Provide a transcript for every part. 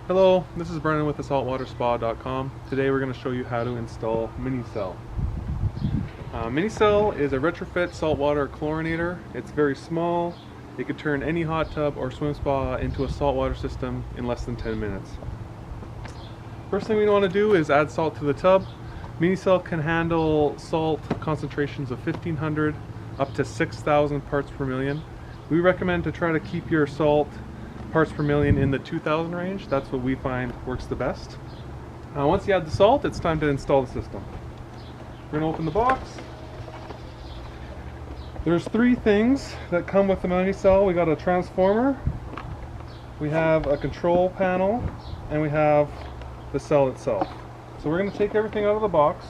Hello, this is Brennan with the saltwaterspa.com. Today we're going to show you how to install MiniCell. MiniCell is a retrofit saltwater chlorinator. It's very small. It could turn any hot tub or swim spa into a saltwater system in less than 10 minutes. First thing we want to do is add salt to the tub. MiniCell can handle salt concentrations of 1,500 up to 6,000 parts per million. We recommend to try to keep your salt parts per million in the 2,000 range. That's what we find works the best. Once you add the salt, it's time to install the system. We're going to open the box. There's three things that come with the MiniCell. We got a transformer, we have a control panel, and we have the cell itself. So we're going to take everything out of the box.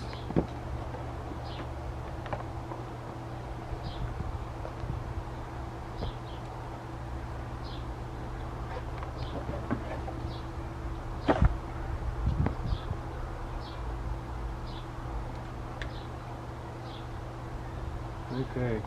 Okay.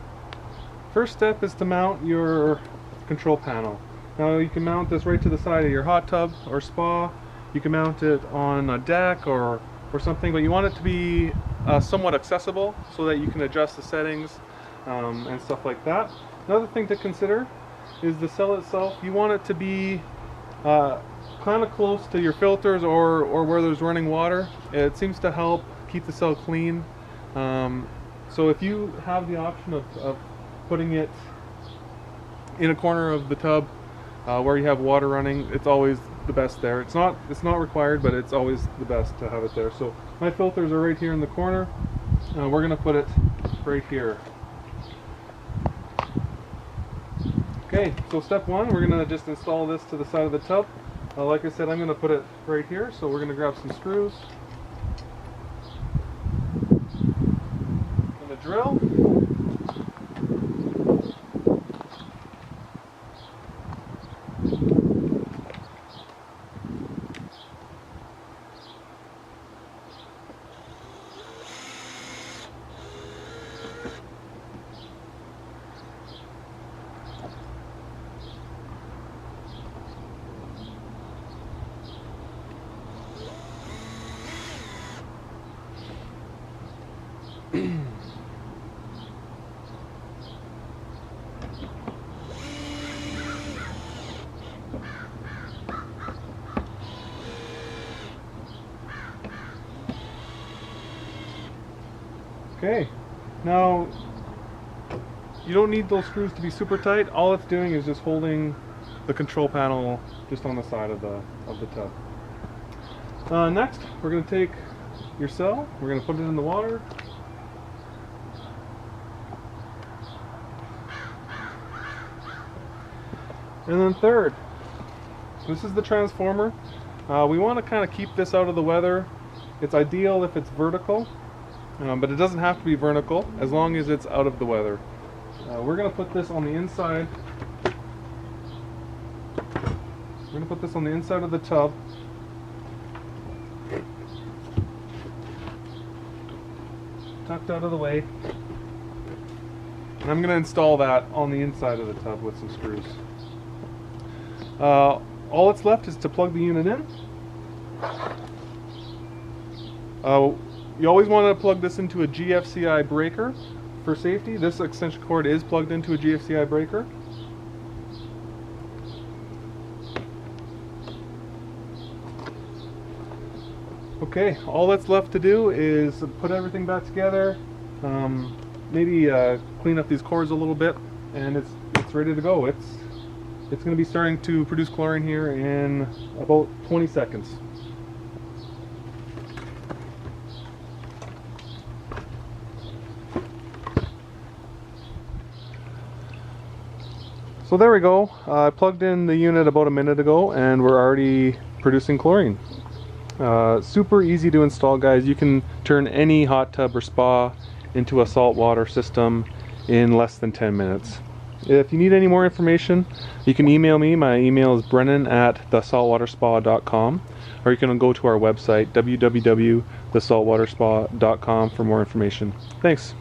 First step is to mount your control panel. Now you can mount this right to the side of your hot tub or spa. You can mount it on a deck or something, but you want it to be somewhat accessible so that you can adjust the settings and stuff like that. Another thing to consider is the cell itself. You want it to be kind of close to your filters or where there's running water. It seems to help keep the cell clean. So if you have the option of putting it in a corner of the tub where you have water running, it's always the best there. It's not required, but it's always the best to have it there. So my filters are right here in the corner. We're gonna put it right here. Okay, so step one, we're gonna just install this to the side of the tub. Like I said, I'm gonna put it right here, so we're gonna grab some screws and a drill. Okay, now you don't need those screws to be super tight. All it's doing is just holding the control panel just on the side of the tub. Next, we're going to take your cell, we're going to put it in the water. And then third, this is the transformer. We want to kind of keep this out of the weather. It's ideal if it's vertical. But it doesn't have to be vertical as long as it's out of the weather. We're going to put this on the inside. We're going to put this on the inside of the tub. Tucked out of the way. And I'm going to install that on the inside of the tub with some screws. All that's left is to plug the unit in. You always want to plug this into a GFCI breaker for safety. This extension cord is plugged into a GFCI breaker. Okay, all that's left to do is put everything back together, maybe clean up these cords a little bit, and it's ready to go. It's going to be starting to produce chlorine here in about 20 seconds. So there we go. I plugged in the unit about a minute ago and we're already producing chlorine. Super easy to install, guys. You can turn any hot tub or spa into a saltwater system in less than 10 minutes. If you need any more information, you can email me. My email is brennan@thesaltwaterspa.com, or you can go to our website www.thesaltwaterspa.com for more information. Thanks.